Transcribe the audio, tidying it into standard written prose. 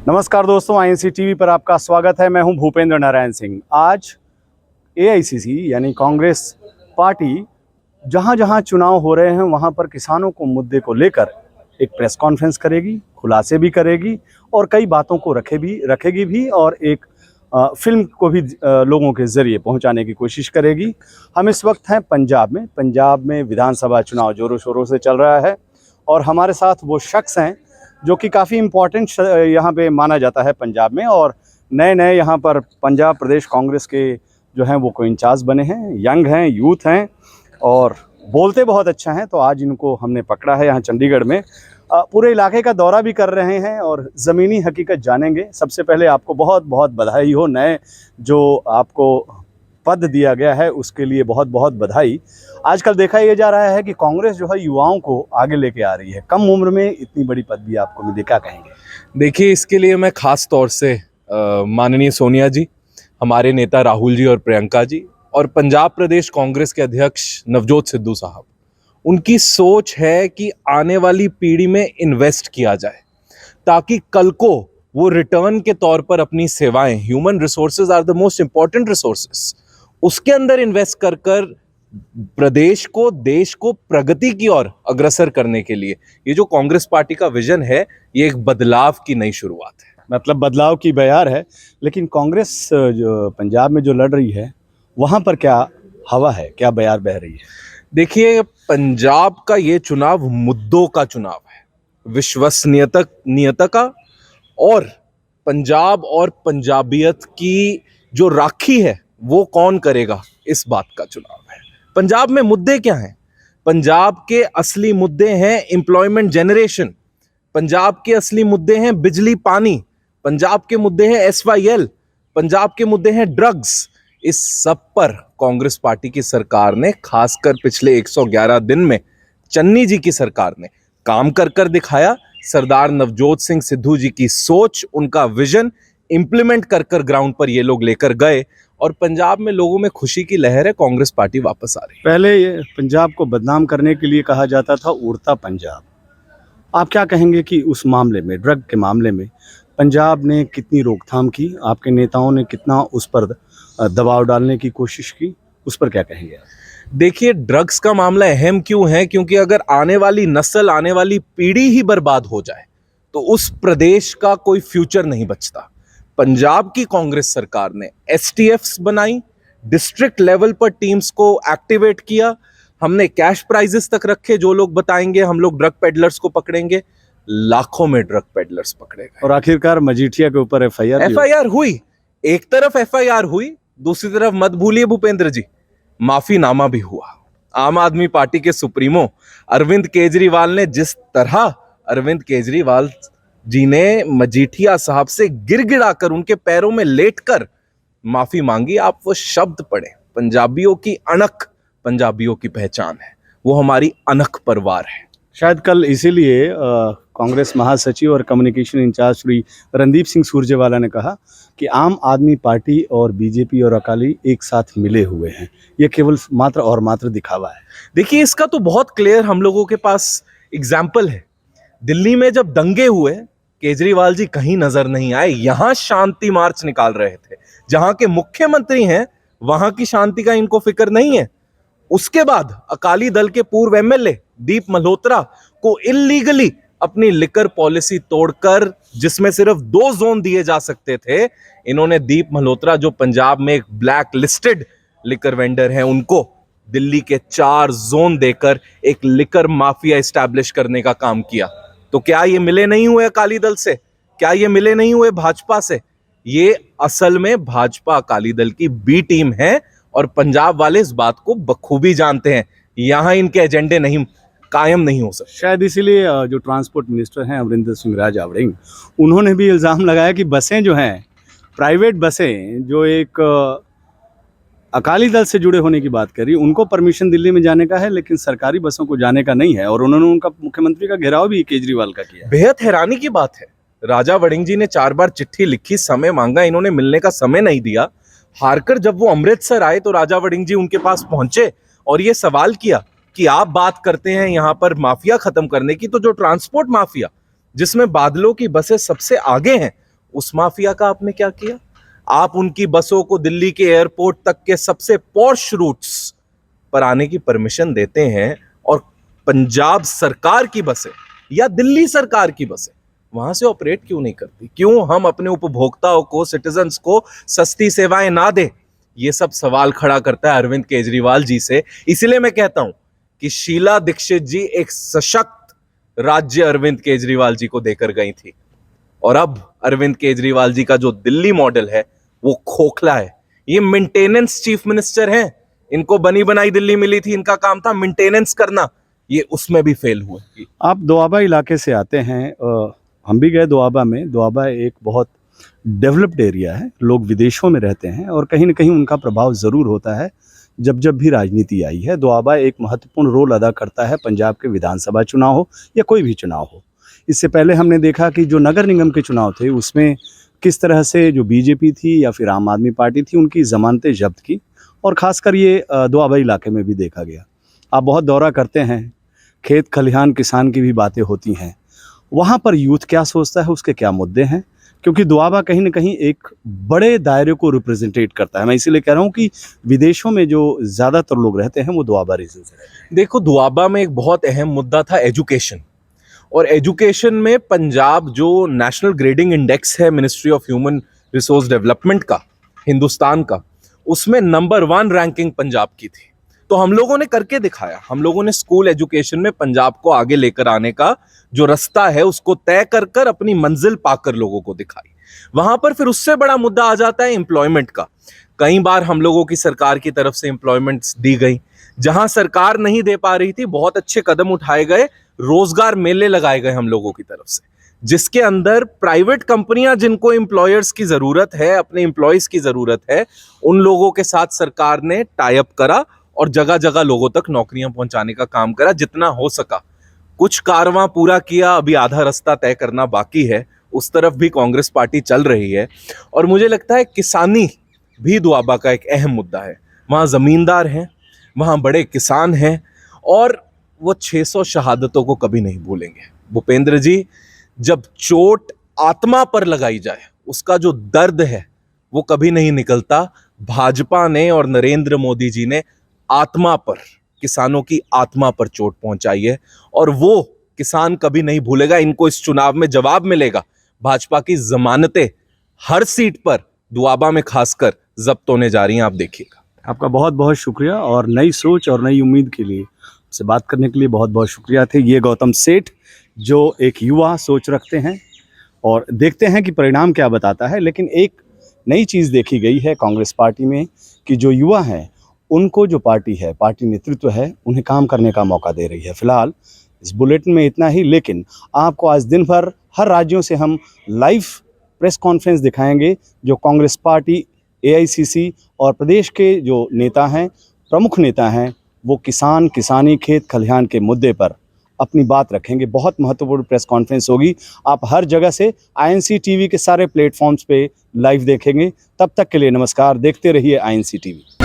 नमस्कार दोस्तों, INC TV पर आपका स्वागत है। मैं हूं भूपेंद्र नारायण सिंह। आज एआईसीसी यानी कांग्रेस पार्टी जहां जहां चुनाव हो रहे हैं वहां पर किसानों को मुद्दे को लेकर एक प्रेस कॉन्फ्रेंस करेगी, खुलासे भी करेगी और कई बातों को रखेगी भी और एक फिल्म को भी लोगों के जरिए पहुंचाने की कोशिश करेगी। हम इस वक्त हैं पंजाब में विधानसभा चुनाव जोरों शोरों से चल रहा है और हमारे साथ वो शख्स हैं जो कि काफ़ी इम्पोर्टेंट यहाँ पे माना जाता है पंजाब में, और नए यहाँ पर पंजाब प्रदेश कांग्रेस के जो हैं वो को इंचार्ज बने हैं, यंग हैं, यूथ हैं और बोलते बहुत अच्छा हैं। तो आज इनको हमने पकड़ा है यहाँ चंडीगढ़ में। पूरे इलाके का दौरा भी कर रहे हैं और ज़मीनी हकीकत जानेंगे। सबसे पहले आपको बहुत बहुत बधाई हो, नए जो आपको पद दिया गया है उसके लिए बहुत बहुत बधाई। आजकल देखा यह जा रहा है कि कांग्रेस जो है युवाओं को आगे लेके आ रही है, कम उम्र में इतनी बड़ी पदवी आपको मिली, क्या कहेंगे? देखिए, इसके लिए मैं खास तौर से माननीय सोनिया जी, हमारे नेता राहुल जी और प्रियंका जी और पंजाब प्रदेश कांग्रेस के अध्यक्ष नवजोत सिद्धू साहब, उनकी सोच है कि आने वाली पीढ़ी में इन्वेस्ट किया जाए ताकि कल को वो रिटर्न के तौर पर अपनी सेवाएं, human resources are the most important resources, उसके अंदर इन्वेस्ट कर कर प्रदेश को, देश को प्रगति की ओर अग्रसर करने के लिए ये जो कांग्रेस पार्टी का विजन है, ये एक बदलाव की नई शुरुआत है। मतलब बदलाव की बयार है। लेकिन कांग्रेस जो पंजाब में जो लड़ रही है वहां पर क्या हवा है, क्या बयार बह रही है? देखिए, पंजाब का ये चुनाव मुद्दों का चुनाव है, विश्वसनीयता का, और पंजाब और पंजाबियत की जो राखी है वो कौन करेगा, इस बात का चुनाव है। पंजाब में मुद्दे क्या हैं? पंजाब के असली मुद्दे हैं एम्प्लॉयमेंट जनरेशन, पंजाब के असली मुद्दे हैं बिजली पानी, पंजाब के मुद्दे हैं SYL, पंजाब के मुद्दे हैं ड्रग्स। इस सब पर कांग्रेस पार्टी की सरकार ने, खासकर पिछले 111 दिन में चन्नी जी की सरकार ने काम कर कर दिखाया। सरदार नवजोत सिंह सिद्धू जी की सोच, उनका विजन इंप्लीमेंट कर कर ग्राउंड पर ये लोग लेकर गए और पंजाब में लोगों में खुशी की लहर है। कांग्रेस पार्टी वापस आ रही है। पहले ये पंजाब को बदनाम करने के लिए कहा जाता था उड़ता पंजाब। आप क्या कहेंगे कि उस मामले में, ड्रग के मामले में पंजाब ने कितनी रोकथाम की, आपके नेताओं ने कितना उस पर दबाव डालने की कोशिश की, उस पर क्या कहेंगे आप? देखिए, ड्रग्स का मामला अहम क्यों है? क्योंकि अगर आने वाली नस्ल, आने वाली पीढ़ी ही बर्बाद हो जाए तो उस प्रदेश का कोई फ्यूचर नहीं बचता। पंजाब की कांग्रेस सरकार ने STFs बनाई, डिस्ट्रिक्ट लेवल पर टीम्स को एक्टिवेट किया, हमने कैश प्राइजेस तक रखे। जो लोग बताएंगे हम लोग ड्रग पेडलर्स को पकड़ेंगे, लाखों में ड्रग पेडलर्स पकड़े गए और आखिरकार मजीठिया के ऊपर FIR हुई। एक तरफ FIR हुई, दूसरी तरफ मत भूलिए भूपेंद्र जी, माफीनामा भी हुआ। आम आदमी पार्टी के सुप्रीमो अरविंद केजरीवाल ने, जिस तरह अरविंद केजरीवाल जी ने मजीठिया साहब से गिड़गिड़ाकर, उनके पैरों में लेटकर माफी मांगी, आप वो शब्द पढ़े। पंजाबियों की अणख पंजाबियों की पहचान है, वो हमारी अनख परवार है। शायद कल इसीलिए कांग्रेस महासचिव और कम्युनिकेशन इंचार्ज श्री रणदीप सिंह सुरजेवाला ने कहा कि आम आदमी पार्टी और बीजेपी और अकाली एक साथ मिले हुए हैं, ये केवल मात्र और मात्र दिखावा है। देखिए, इसका तो बहुत क्लियर हम लोगों के पास एग्जाम्पल है। दिल्ली में जब दंगे हुए, केजरीवाल जी कहीं नजर नहीं आए, यहां शांति मार्च निकाल रहे थे। जहां के मुख्यमंत्री हैं वहां की शांति का इनको फिक्र नहीं है। उसके बाद अकाली दल के पूर्व MLA दीप मल्होत्रा को इल्लीगली अपनी लिकर पॉलिसी तोड़कर, जिसमें सिर्फ 2 जोन दिए जा सकते थे, इन्होंने दीप मल्होत्रा, जो पंजाब में एक ब्लैक लिस्टेड लिकर वेंडर हैं, उनको दिल्ली के 4 जोन देकर एक लिकर माफिया एस्टैब्लिश करने का काम किया। तो क्या ये मिले नहीं हुए अकाली दल से? क्या ये मिले नहीं हुए भाजपा से? ये असल में भाजपा अकाली दल की B टीम है और पंजाब वाले इस बात को बखूबी जानते हैं। यहां इनके एजेंडे नहीं कायम नहीं हो सकते। शायद इसीलिए जो ट्रांसपोर्ट मिनिस्टर हैं अमरिंदर सिंह राजावड़िंग, उन्होंने भी इल्ज़ाम लगाया कि बसें जो हैं, प्राइवेट बसें जो एक अकाली दल से जुड़े होने की बात करी, उनको परमिशन दिल्ली में जाने का है लेकिन सरकारी बसों को जाने का नहीं है, और उन्होंने उनका मुख्यमंत्री का घेराव भी केजरीवाल का किया। बेहद हैरानी की बात है, राजा वड़िंग जी ने 4 बार चिट्ठी लिखी, समय मांगा, इन्होंने मिलने का समय नहीं दिया। हारकर जब वो अमृतसर आए तो राजा वड़िंग जी उनके पास पहुंचे और ये सवाल किया कि आप बात करते हैं यहां पर माफिया खत्म करने की, तो जो ट्रांसपोर्ट माफिया जिसमें बादलों की बसें सबसे आगे हैं, उस माफिया का आपने क्या किया? आप उनकी बसों को दिल्ली के एयरपोर्ट तक के सबसे पॉश रूट्स पर आने की परमिशन देते हैं, और पंजाब सरकार की बसें या दिल्ली सरकार की बसें वहां से ऑपरेट क्यों नहीं करती? क्यों हम अपने उपभोक्ताओं को, सिटीजन्स को सस्ती सेवाएं ना दें? ये सब सवाल खड़ा करता है अरविंद केजरीवाल जी से। इसलिए मैं कहता हूं कि शीला दीक्षित जी एक सशक्त राज्य अरविंद केजरीवाल जी को देकर गई थी, और अब अरविंद केजरीवाल जी का जो दिल्ली मॉडल है वो खोखला है। ये मेंटेनेंस चीफ मिनिस्टर हैं, इनको बनी बनाई दिल्ली मिली थी, इनका काम था मेंटेनेंस करना, ये उसमें भी फेल हुए। आप दोआबा इलाके से आते हैं, हम भी गए दोआबा में। दोआबा एक बहुत डेवलप्ड एरिया है, लोग विदेशों में रहते हैं और कहीं ना कहीं उनका प्रभाव ज़रूर होता है जब जब भी राजनीति आई है। दोआबा एक महत्वपूर्ण रोल अदा करता है पंजाब के विधानसभा चुनाव हो या कोई भी चुनाव हो। इससे पहले हमने देखा कि जो नगर निगम के चुनाव थे उसमें किस तरह से जो बीजेपी थी या फिर आम आदमी पार्टी थी उनकी ज़मानतें जब्त की, और ख़ासकर ये दोआबा इलाके में भी देखा गया। आप बहुत दौरा करते हैं, खेत खलिहान किसान की भी बातें होती हैं, वहाँ पर यूथ क्या सोचता है, उसके क्या मुद्दे हैं, क्योंकि दोआबा कहीं ना कहीं एक बड़े दायरे को रिप्रेजेंटेट करता है। मैं इसीलिए कह रहा हूँ कि विदेशों में जो ज़्यादातर लोग रहते हैं वो दोआबा रीजन से रहते हैं। देखो, दोआबा में एक बहुत अहम मुद्दा था एजुकेशन, और एजुकेशन में पंजाब जो नेशनल ग्रेडिंग इंडेक्स है ministry of human resource development का, हिंदुस्तान का, उसमें नंबर 1 रैंकिंग पंजाब की थी। तो हम लोगों ने करके दिखाया, हम लोगों ने स्कूल एजुकेशन में पंजाब को आगे लेकर आने का जो रास्ता है उसको तय कर कर अपनी मंजिल पाकर लोगों को दिखाई। वहां पर फिर उससे बड़ा मुद्दा आ जाता है एम्प्लॉयमेंट का। कई बार हम लोगों की सरकार की तरफ से एम्प्लॉयमेंट्स दी गई, जहां सरकार नहीं दे पा रही थी बहुत अच्छे कदम उठाए गए, रोजगार मेले लगाए गए हम लोगों की तरफ से, जिसके अंदर प्राइवेट कंपनियां जिनको एम्प्लॉयर्स की जरूरत है, अपने एम्प्लॉयज की जरूरत है, उन लोगों के साथ सरकार ने टाई अप करा और जगह जगह लोगों तक नौकरियां पहुंचाने का काम करा जितना हो सका। कुछ कारवां पूरा किया, अभी आधा रास्ता तय करना बाकी है, उस तरफ भी कांग्रेस पार्टी चल रही है। और मुझे लगता है किसानी भी दोआबा का एक अहम मुद्दा है। वहाँ जमींदार हैं, वहाँ बड़े किसान हैं, और वो 600 शहादतों को कभी नहीं भूलेंगे। भूपेंद्र जी, जब चोट आत्मा पर लगाई जाए उसका जो दर्द है वो कभी नहीं निकलता। भाजपा ने और नरेंद्र मोदी जी ने आत्मा पर, किसानों की आत्मा पर चोट पहुंचाई है, और वो किसान कभी नहीं भूलेगा। इनको इस चुनाव में जवाब मिलेगा। भाजपा की जमानतें हर सीट पर दोआबा में खासकर जब्त होने जा रही हैं, आप देखिएगा। आपका बहुत बहुत शुक्रिया, और नई सोच और नई उम्मीद के लिए से बात करने के लिए बहुत बहुत शुक्रिया। थे ये गौतम सेठ, जो एक युवा सोच रखते हैं, और देखते हैं कि परिणाम क्या बताता है। लेकिन एक नई चीज़ देखी गई है कांग्रेस पार्टी में कि जो युवा हैं उनको जो पार्टी है, पार्टी नेतृत्व है, उन्हें काम करने का मौका दे रही है। फिलहाल इस बुलेटिन में इतना ही, लेकिन आपको आज दिन भर हर राज्यों से हम लाइव प्रेस कॉन्फ्रेंस दिखाएंगे। जो कांग्रेस पार्टी, एआईसीसी और प्रदेश के जो नेता हैं, प्रमुख नेता हैं, वो किसान, किसानी, खेत खलिहान के मुद्दे पर अपनी बात रखेंगे। बहुत महत्वपूर्ण प्रेस कॉन्फ्रेंस होगी। आप हर जगह से आईएनसी टीवी के सारे प्लेटफॉर्म्स पे लाइव देखेंगे। तब तक के लिए नमस्कार, देखते रहिए आईएनसी टीवी।